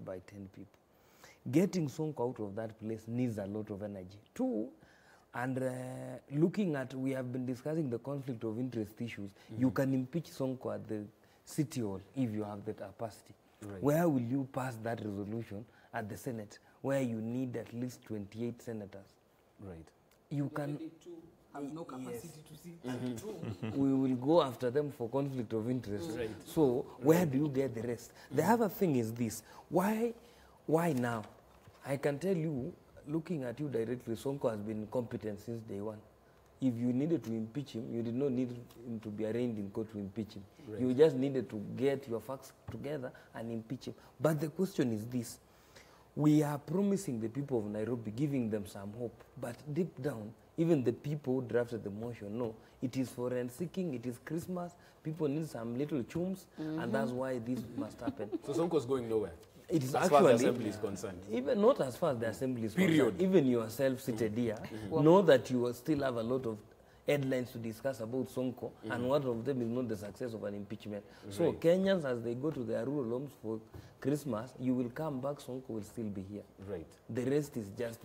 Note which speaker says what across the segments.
Speaker 1: by 10 people. Getting Sonko out of that place needs a lot of energy. Two, and looking at, we have been discussing the conflict of interest issues. You can impeach Sonko at the City Hall if you have the capacity. Right. Where will you pass that resolution at the Senate, where you need at least 28 senators?
Speaker 2: Right.
Speaker 1: You can...
Speaker 3: have no capacity to see.
Speaker 1: We will go after them for conflict of interest. Right. So where do you get the rest? The other thing is this. Why now? I can tell you, looking at you directly, Sonko has been competent since day one. If you needed to impeach him, you did not need him to be arraigned in court to impeach him. Right. You just needed to get your facts together and impeach him. But the question is this. We are promising the people of Nairobi, giving them some hope. But deep down, even the people who drafted the motion know it is foreign seeking, it is Christmas, people need some little chums, and that's why this must happen.
Speaker 2: So Sonko's going nowhere?
Speaker 1: It is
Speaker 2: as
Speaker 1: actually,
Speaker 2: far as the assembly is concerned.
Speaker 1: Even not as far as the assembly is concerned. Even yourself seated here,
Speaker 3: Well,
Speaker 1: know that you still have a lot of headlines to discuss about Sonko, and one of them is not the success of an impeachment. So Kenyans, as they go to their rural homes for Christmas, you will come back, Sonko will still be here.
Speaker 2: Right.
Speaker 1: The rest is just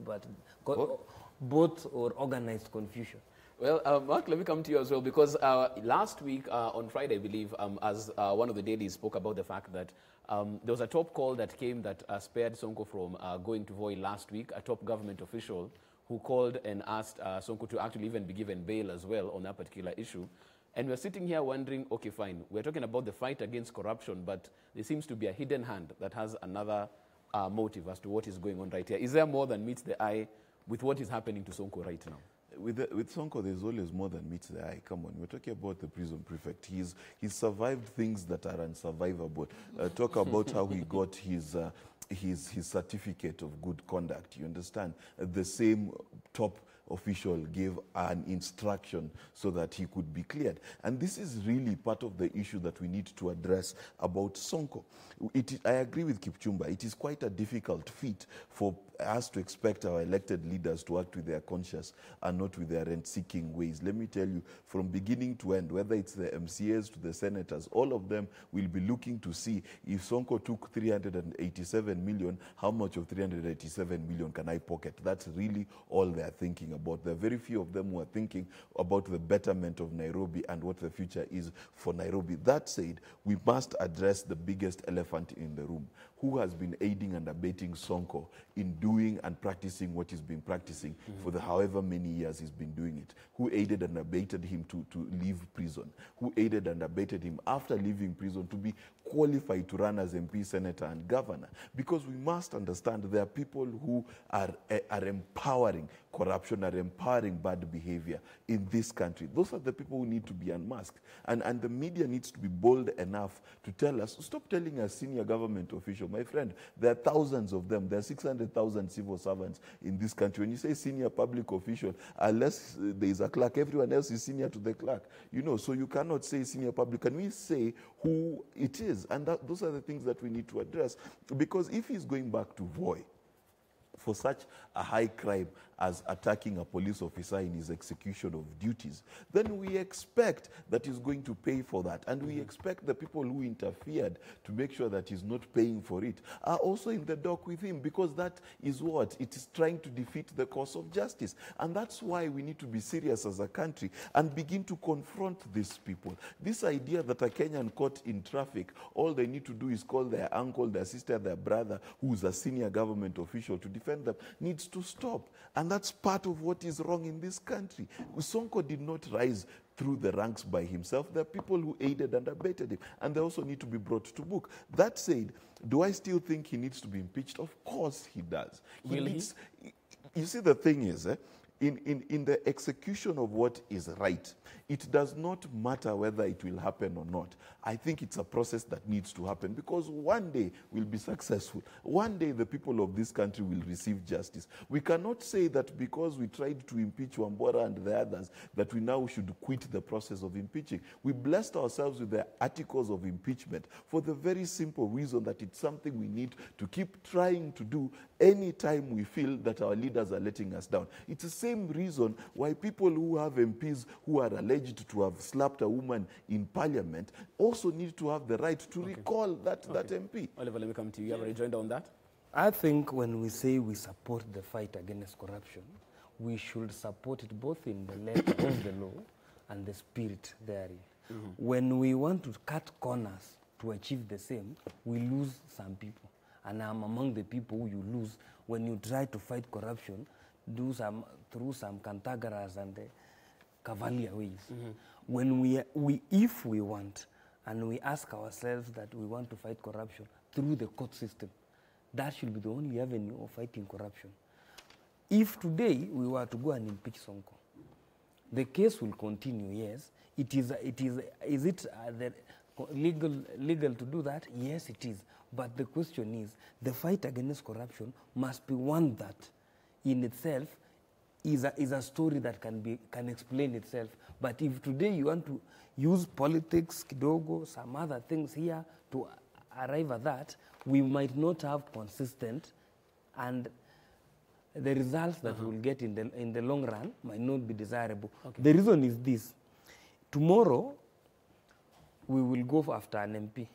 Speaker 1: both or organized confusion.
Speaker 2: Well, Mark, let me come to you as well, because last week, on Friday, I believe, as one of the dailies spoke about the fact that there was a top call that came that spared Sonko from going to Voi last week, a top government official who called and asked Sonko to actually even be given bail as well on that particular issue. And we're sitting here wondering, okay, fine, we're talking about the fight against corruption, but there seems to be a hidden hand that has another motive as to what is going on right here. Is there more than meets the eye with what is happening to Sonko right now?
Speaker 4: With Sonko, there's always more than meets the eye. Come on, we're talking about the prison prefect. He's survived things that are unsurvivable. Talk about how he got his certificate of good conduct. You understand? The same top official gave an instruction so that he could be cleared. And this is really part of the issue that we need to address about Sonko. I agree with Kipchumba. It is quite a difficult feat for us to expect our elected leaders to act with their conscience and not with their rent-seeking ways. Let me tell you, from beginning to end, whether it's the MCAs to the senators, all of them will be looking to see if Sonko took 387 million, how much of 387 million can I pocket? That's really all they're thinking about. There are very few of them who are thinking about the betterment of Nairobi and what the future is for Nairobi. That said, we must address the biggest elephant in the room. Who has been aiding and abetting Sonko in doing and practicing what he's been practicing for the however many years he's been doing it? Who aided and abetted him to leave prison? Who aided and abetted him after leaving prison to be qualified to run as MP, senator, and governor? Because we must understand there are people who are empowering corruption, are empowering bad behavior in this country. Those are the people who need to be unmasked. And the media needs to be bold enough to tell us, stop telling us senior government official. My friend, there are thousands of them. There are 600,000 civil servants in this country. When you say senior public official, unless there is a clerk, everyone else is senior to the clerk. You know, so you cannot say senior public. Can we say who it is? And those are the things that we need to address. Because if he's going back to Voi for such a high crime as attacking a police officer in his execution of duties, then we expect that he's going to pay for that. And we expect the people who interfered to make sure that he's not paying for it are also in the dock with him, because that is what? It is trying to defeat the cause of justice. And that's why we need to be serious as a country and begin to confront these people. This idea that a Kenyan caught in traffic, all they need to do is call their uncle, their sister, their brother, who's a senior government official, to defend them, needs to stop. And that's part of what is wrong in this country. Sonko did not rise through the ranks by himself. There are people who aided and abetted him, and they also need to be brought to book. That said, do I still think he needs to be impeached? Of course he does. You see, the thing is, in the execution of what is right, it does not matter whether it will happen or not. I think it's a process that needs to happen, because one day we'll be successful. One day the people of this country will receive justice. We cannot say that because we tried to impeach Wambora and the others, that we now should quit the process of impeaching. We blessed ourselves with the articles of impeachment for the very simple reason that it's something we need to keep trying to do anytime we feel that our leaders are letting us down. It's the same reason why people who have MPs who are alleged alleged to have slapped a woman in parliament also need to have the right to recall that MP.
Speaker 2: Oliver, let me come to you. You have a rejoinder on that?
Speaker 1: I think when we say we support the fight against corruption, we should support it both in the letter of the law and the spirit therein. When we want to cut corners to achieve the same, we lose some people. And I'm among the people who you lose when you try to fight corruption through some cantagaras and cavalier ways. When if we want, and we ask ourselves that we want to fight corruption through the court system, that should be the only avenue of fighting corruption. If today we were to go and impeach Sonko, the case will continue, yes. Is it legal to do that? Yes, it is. But the question is, the fight against corruption must be one that in itself is a story that can explain itself. But if today you want to use politics, kidogo, some other things here to arrive at that, we might not have consistent, and the results that we will get in the long run might not be desirable. The reason is this. Tomorrow, we will go after an MP.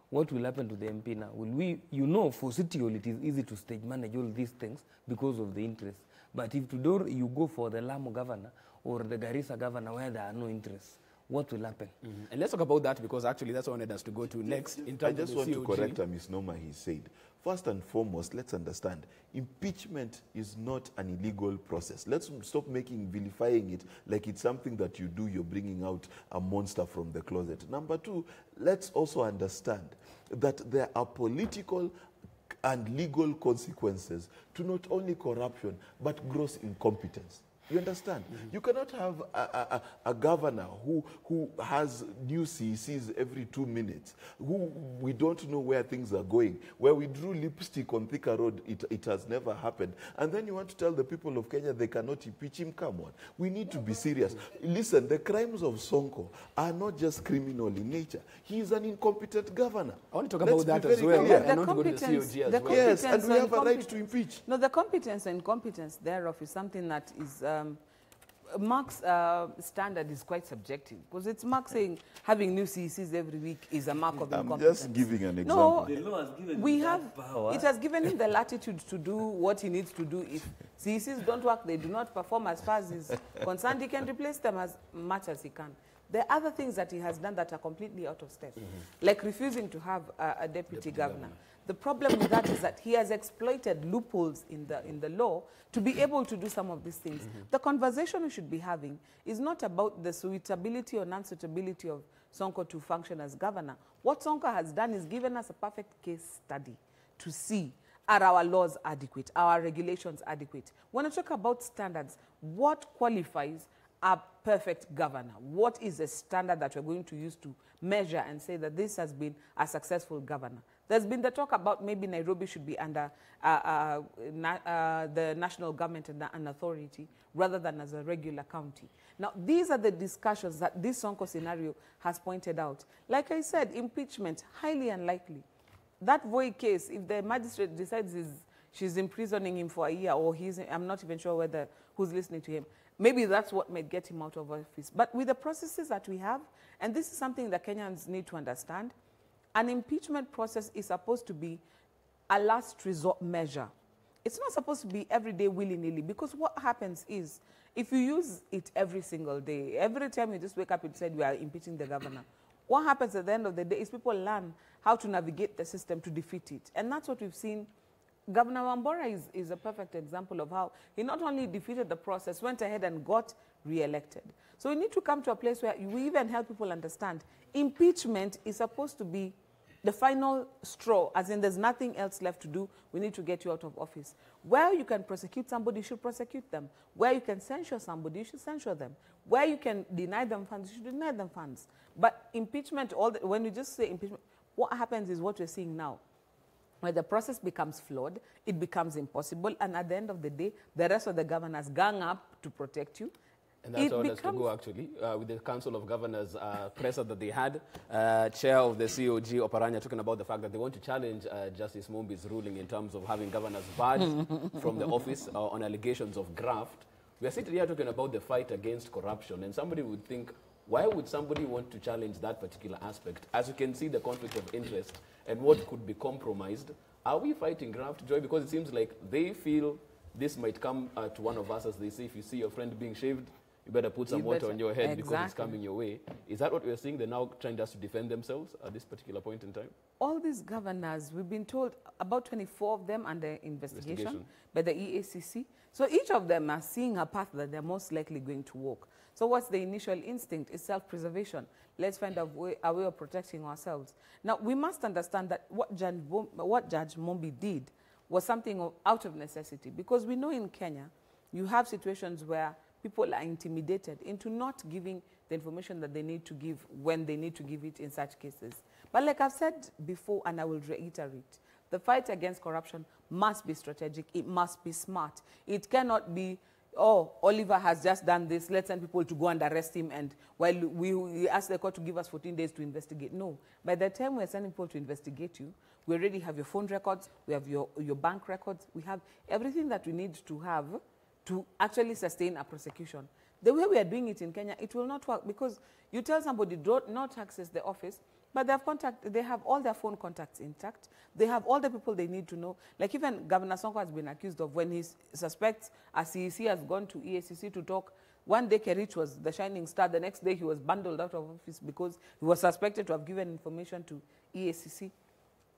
Speaker 1: What will happen to the MP now? Will we, for City Hall, it is easy to stage manage all these things because of the interest. But if today you go for the Lamu governor or the Garissa governor where there are no interests, what will happen?
Speaker 2: And let's talk about that, because actually that's what I wanted us to go to next. In terms
Speaker 4: I just
Speaker 2: of
Speaker 4: want
Speaker 2: the
Speaker 4: to
Speaker 2: COG.
Speaker 4: correct a misnomer he said. First and foremost, let's understand, impeachment is not an illegal process. Let's stop vilifying it like it's something that you do, you're bringing out a monster from the closet. Number two, let's also understand that there are political and legal consequences to not only corruption, but gross incompetence. You understand? You cannot have a governor who has new CECs every 2 minutes, who we don't know where things are going, where we drew lipstick on Thika Road, it has never happened. And then you want to tell the people of Kenya they cannot impeach him? Come on. We need to be serious. Listen, the crimes of Sonko are not just criminal in nature. He is an incompetent governor.
Speaker 2: I want to talk about that as well.
Speaker 3: The
Speaker 2: I want to go to the COG as well.
Speaker 4: Yes, and we have a right to impeach.
Speaker 3: No, the competence and incompetence thereof is something that is... Mark's standard is quite subjective, because it's Mark saying having new CECs every week is a mark of incompetence.
Speaker 4: I'm just giving an example.
Speaker 3: No,
Speaker 1: The law has given
Speaker 3: we
Speaker 1: him
Speaker 3: have,
Speaker 1: that power.
Speaker 3: it has given him the latitude to do what he needs to do. If CECs don't work, they do not perform as far as he's concerned, he can replace them as much as he can. There are other things that he has done that are completely out of step, like refusing to have a deputy governor. The problem with that is that he has exploited loopholes in the law to be able to do some of these things. The conversation we should be having is not about the suitability or non-suitability of Sonko to function as governor. What Sonko has done is given us a perfect case study to see, are our laws adequate, are our regulations adequate? When I talk about standards, what qualifies a perfect governor? What is the standard that we're going to use to measure and say that this has been a successful governor? There's been the talk about maybe Nairobi should be under the national government and an authority rather than as a regular county. Now, these are the discussions that this Sonko scenario has pointed out. Like I said, impeachment, highly unlikely. That Voi case, if the magistrate decides she's imprisoning him for a year, or I'm not even sure who's listening to him, maybe that's what might get him out of office. But with the processes that we have, and this is something that Kenyans need to understand, an impeachment process is supposed to be a last resort measure. It's not supposed to be every day willy-nilly, because what happens is, if you use it every single day, every time you just wake up and say we are impeaching the governor, what happens at the end of the day is people learn how to navigate the system to defeat it. And that's what we've seen. Governor Wambora is a perfect example of how he not only defeated the process, went ahead and got re-elected. So we need to come to a place where we even help people understand impeachment is supposed to be the final straw, as in there's nothing else left to do, we need to get you out of office. Where you can prosecute somebody, you should prosecute them. Where you can censure somebody, you should censure them. Where you can deny them funds, you should deny them funds. But impeachment, when you just say impeachment, what happens is what we're seeing now. When the process becomes flawed, it becomes impossible, and at the end of the day, the rest of the governors gang up to protect you.
Speaker 2: And that's all has to go, actually, with the Council of Governors presser that they had. Chair of the COG, Oparanya, talking about the fact that they want to challenge Justice Mumbi's ruling in terms of having governors barred from the office on allegations of graft. We are sitting here talking about the fight against corruption, and somebody would think Why would somebody want to challenge that particular aspect? As you can see, the conflict of interest and what could be compromised. Are we fighting graft, Joy? Because it seems like they feel this might come to one of us, as they say, if you see your friend being shaved, you better put some water on your head because it's coming your way. Is that what we're seeing? They're now trying just to defend themselves at this particular point in time?
Speaker 3: All these governors, we've been told about 24 of them under investigation by the EACC. So each of them are seeing a path that they're most likely going to walk. So what's the initial instinct? It's self-preservation. Let's find a way of protecting ourselves. Now, we must understand that what Judge Mombi did was something out of necessity, because we know in Kenya, you have situations where people are intimidated into not giving the information that they need to give when they need to give it in such cases. But like I've said before, and I will reiterate, the fight against corruption must be strategic. It must be smart. It cannot be, oh, Oliver has just done this, let's send people to go and arrest him, and while we ask the court to give us 14 days to investigate. No. By the time we're sending people to investigate you, we already have your phone records, we have your bank records, we have everything that we need to have to actually sustain a prosecution. The way we are doing it in Kenya, it will not work, because you tell somebody don't not access the office, but they have all their phone contacts intact. They have all the people they need to know. Like even Governor Sonko has been accused of, when he suspects a CEC has gone to EACC to talk, one day Kerich was the shining star, the next day he was bundled out of office because he was suspected to have given information to EACC.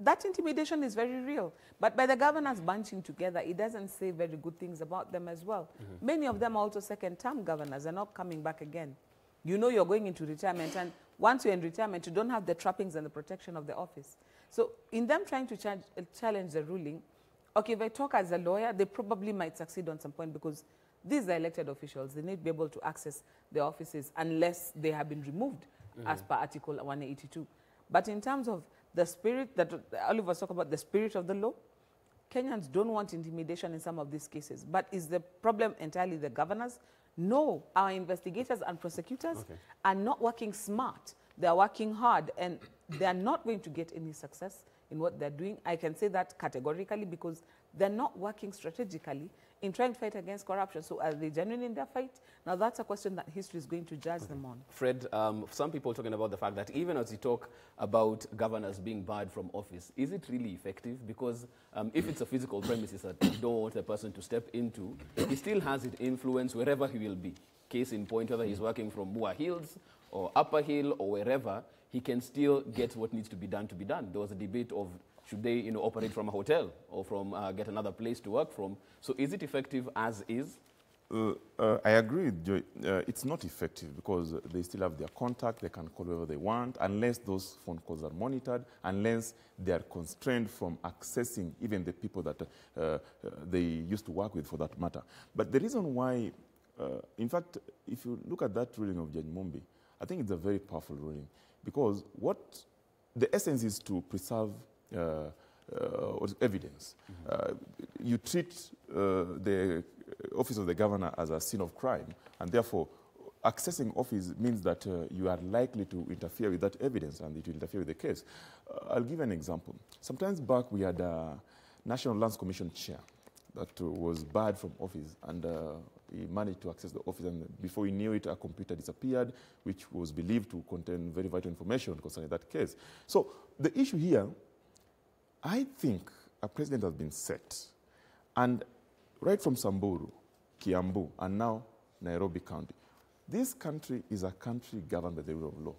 Speaker 3: That intimidation is very real. But by the governors bunching together, it doesn't say very good things about them as well. Many of them are also second-term governors. They're not coming back again. You know you're going into retirement, and once you're in retirement, you don't have the trappings and the protection of the office. So in them trying to challenge the ruling, okay, if I talk as a lawyer, they probably might succeed on some point, because these are elected officials. They need to be able to access the offices unless they have been removed as per Article 182. But in terms of the spirit that Oliver talked about, the spirit of the law, Kenyans don't want intimidation in some of these cases. But is the problem entirely the governors? No, our investigators and prosecutors are not working smart. They are working hard, and they are not going to get any success in what they're doing. I can say that categorically, because they're not working strategically in trying to fight against corruption. So are they genuine in their fight? Now that's a question that history is going to judge them on.
Speaker 2: Fred, some people are talking about the fact that even as you talk about governors being barred from office, is it really effective? Because if it's a physical premises that you don't want the person to step into, he still has it influence wherever he will be. Case in point, whether he's working from Mua Hills or Upper Hill or wherever, he can still get what needs to be done to be done. There was a debate of should they operate from a hotel or from get another place to work from. So is it effective as is?
Speaker 4: I agree with Joy. It's not effective because they still have their contact. They can call whoever they want, unless those phone calls are monitored, unless they are constrained from accessing even the people that they used to work with, for that matter. But the reason why, in fact, if you look at that ruling of Judge Mombi, I think it's a very powerful ruling, because what the essence is to preserve evidence. You treat the office of the governor as a scene of crime, and therefore accessing office means that you are likely to interfere with that evidence, and it will interfere with the case. I'll give an example. Sometimes back we had a National Lands Commission chair that was barred from office, and he managed to access the office, and before he knew it, a computer disappeared, which was believed to contain very vital information concerning that case. So the issue here, I think a precedent has been set, and right from Samburu, Kiambu, and now Nairobi County, this country is a country governed by the rule of law.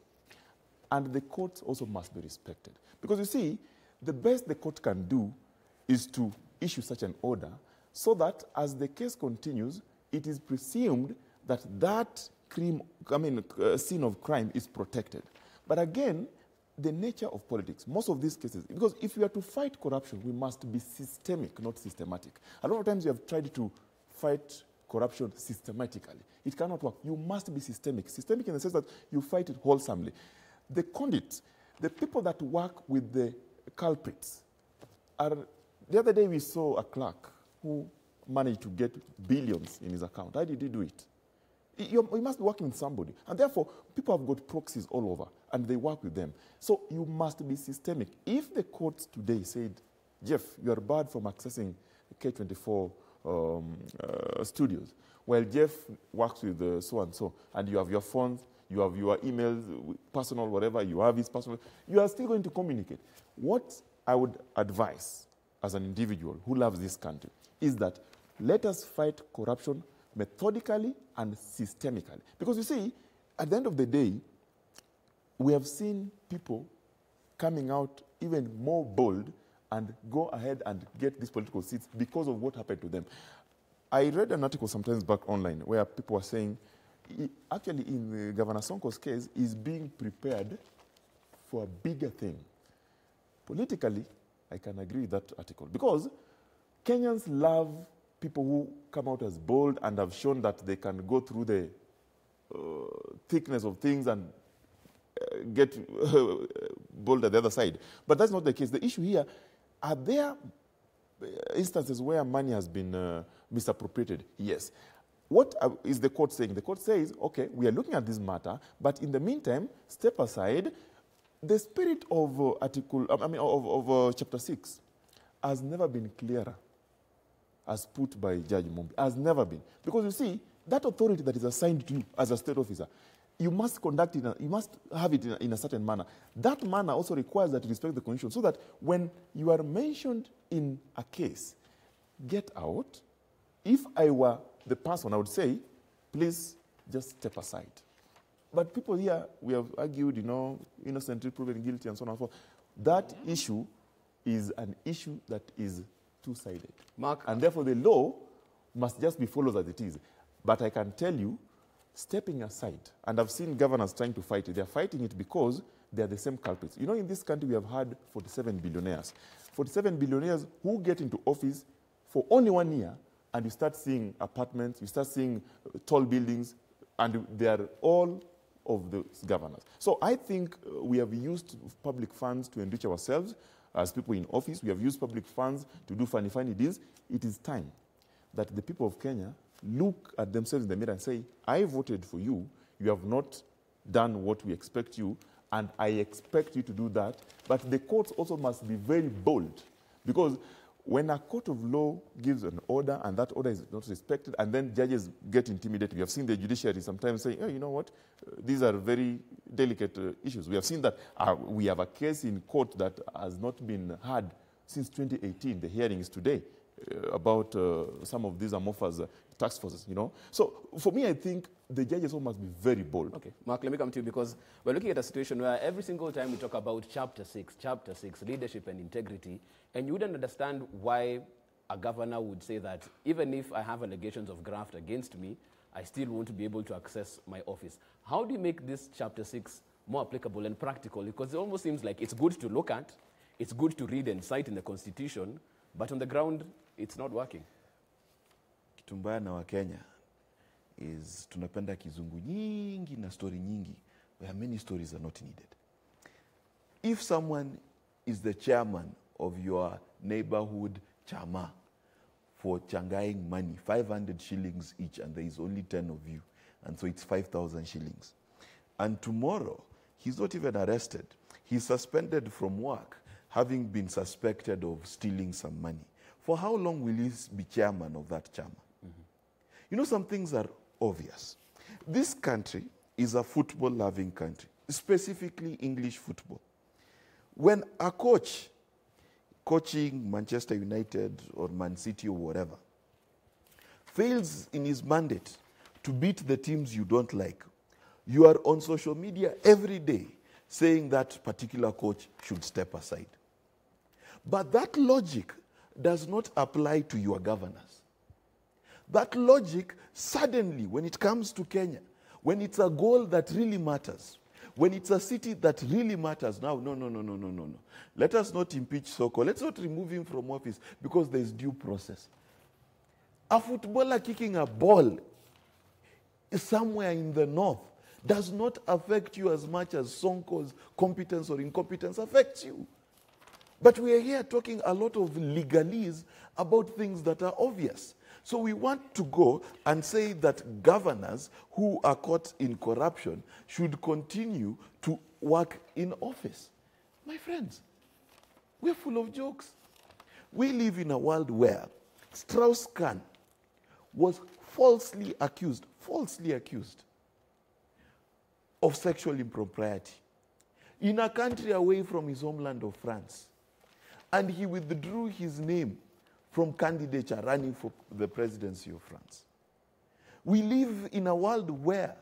Speaker 4: And the courts also must be respected. Because you see, the best the court can do is to issue such an order so that as the case continues, it is presumed that that scene of crime is protected. But again, the nature of politics, most of these cases, because if we are to fight corruption, we must be systemic, not systematic. A lot of times we have tried to fight corruption systematically. It cannot work. You must be systemic. Systemic in the sense that you fight it wholesomely. The conduits, the people that work with the culprits, are... The other day we saw a clerk who managed to get billions in his account. How did he do it? You must be working with somebody. And therefore, people have got proxies all over, and they work with them. So you must be systemic. If the courts today said, Jeff, you are barred from accessing K24 studios, while Jeff works with so-and-so, and you have your phones,
Speaker 5: You have your emails, personal, whatever, you have his personal. You are still going to communicate. What I would advise as an individual who loves this country is that let us fight corruption methodically and systemically. Because you see, at the end of the day, we have seen people coming out even more bold and go ahead and get these political seats because of what happened to them. I read an article sometimes back online where people were saying, actually in Governor Sonko's case, he's being prepared for a bigger thing. Politically, I can agree with that article because Kenyans love people who come out as bold and have shown that they can go through the thickness of things and get bold at the other side. But that's not the case. The issue here, are there instances where money has been misappropriated? Yes. What is the court saying? The court says, okay, we are looking at this matter, but in the meantime, step aside. The spirit of chapter 6 has never been clearer as put by Judge Mumbi. Has never been. Because you see, that authority that is assigned to you as a state officer, you must conduct it, you must have it in a certain manner. That manner also requires that you respect the constitution so that when you are mentioned in a case, get out. If I were the person, I would say, please just step aside. But people here, we have argued, innocent until proven guilty and so on and so forth. That issue is an issue that is two-sided.
Speaker 2: Mark.
Speaker 5: And therefore the law must just be followed as it is. But I can tell you, stepping aside, and I've seen governors trying to fight it. They're fighting it because they're the same culprits. In this country we have had 47 billionaires. 47 billionaires who get into office for only 1 year, and you start seeing apartments, you start seeing tall buildings, and they are all of the governors. So I think we have used public funds to enrich ourselves as people in office. We have used public funds to do funny deals. It is time that the people of Kenya look at themselves in the mirror and say, I voted for you. You have not done what we expect you, and I expect you to do that. But the courts also must be very bold, because when a court of law gives an order and that order is not respected, and then judges get intimidated. We have seen the judiciary sometimes saying, you know what, these are very delicate issues. We have seen that we have a case in court that has not been heard since 2018. The hearing is today about some of these amorphous task forces, So for me, I think the judges all must be very bold.
Speaker 2: Okay, Mark, let me come to you, because we're looking at a situation where every single time we talk about chapter 6, leadership and integrity, and you wouldn't understand why a governor would say that even if I have allegations of graft against me, I still won't be able to access my office. How do you make this chapter 6 more applicable and practical? Because it almost seems like it's good to look at, it's good to read and cite in the Constitution, but on the ground, it's not working.
Speaker 4: Kitu mbaya na Wakenya is tunapenda kizungu nyingi na story nyingi, where many stories are not needed. If someone is the chairman of your neighborhood chama for changaing money, 500 shillings each, and there is only 10 of you, and so it's 5,000 shillings. And tomorrow, he's not even arrested. He's suspended from work, having been suspected of stealing some money. For how long will he be chairman of that chama? Mm-hmm. Some things are obvious. This country is a football-loving country, specifically English football. When a coach coaching Manchester United or Man City or whatever fails in his mandate to beat the teams you don't like, you are on social media every day saying that particular coach should step aside. But that logic does not apply to your governors. That logic, suddenly, when it comes to Kenya, when it's a goal that really matters, when it's a city that really matters, now, no. Let us not impeach Soko. Let's not remove him from office because there's due process. A footballer kicking a ball somewhere in the north does not affect you as much as Sonko's competence or incompetence affects you. But we are here talking a lot of legalese about things that are obvious. So we want to go and say that governors who are caught in corruption should continue to work in office. My friends, we're full of jokes. We live in a world where Strauss-Kahn was falsely accused. of sexual impropriety in a country away from his homeland of France. And he withdrew his name from candidature running for the presidency of France. We live in a world where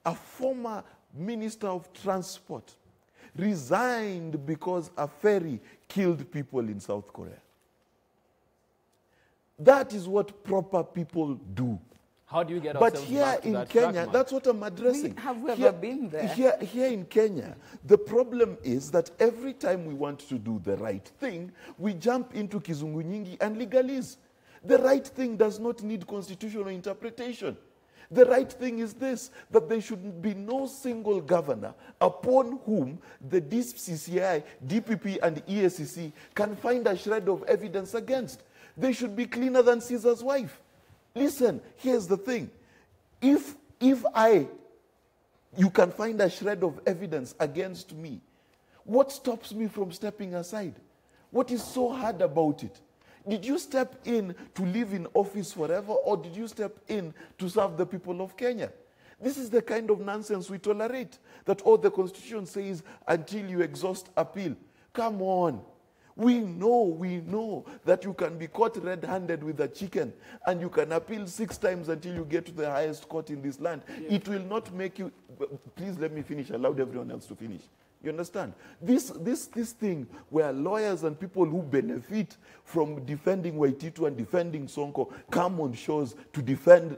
Speaker 4: a former minister of transport resigned because a ferry killed people in South Korea. That is what proper people do.
Speaker 2: How do you get
Speaker 4: But
Speaker 2: ourselves
Speaker 4: here
Speaker 2: back to
Speaker 4: in
Speaker 2: that
Speaker 4: Kenya,
Speaker 2: track,
Speaker 4: that's what I'm addressing.
Speaker 3: Have we ever been there?
Speaker 4: Here in Kenya, the problem is that every time we want to do the right thing, we jump into kizungu nyingi and legalize. The right thing does not need constitutional interpretation. The right thing is this, that there should be no single governor upon whom the DCCI, DPP, and EACC can find a shred of evidence against. They should be cleaner than Caesar's wife. Listen, here's the thing. If you can find a shred of evidence against me, what stops me from stepping aside? What is so hard about it? Did you step in to live in office forever, or did you step in to serve the people of Kenya? This is the kind of nonsense we tolerate, that all the Constitution says until you exhaust appeal. Come on. We know that you can be caught red-handed with a chicken and you can appeal 6 times until you get to the highest court in this land. Yeah. It will not make you... Please let me finish. I allowed everyone else to finish. You understand? This thing where lawyers and people who benefit from defending Waititu and defending Sonko come on shows to defend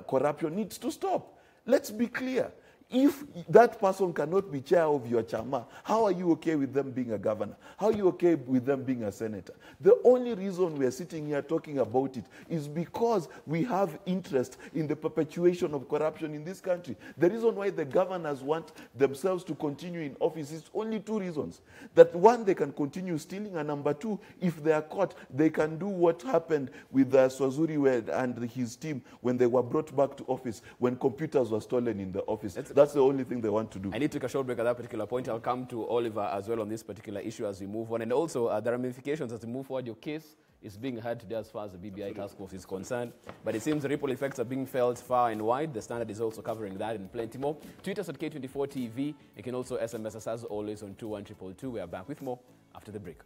Speaker 4: corruption needs to stop. Let's be clear. If that person cannot be chair of your chama, how are you okay with them being a governor? How are you okay with them being a senator? The only reason we are sitting here talking about it is because we have interest in the perpetuation of corruption in this country. The reason why the governors want themselves to continue in office is only 2 reasons. That 1, they can continue stealing, and number 2, if they are caught, they can do what happened with Swazuri and his team when they were brought back to office, when computers were stolen in the office. That's the only thing they want to do.
Speaker 2: I need to take a short break at that particular point. I'll come to Oliver as well on this particular issue as we move on. And also, the ramifications as we move forward. Your case is being heard today as far as the BBI task force is concerned. But it seems the ripple effects are being felt far and wide. The Standard is also covering that and plenty more. Tweet us at K24TV. You can also SMS us as always on 21222. We are back with more after the break.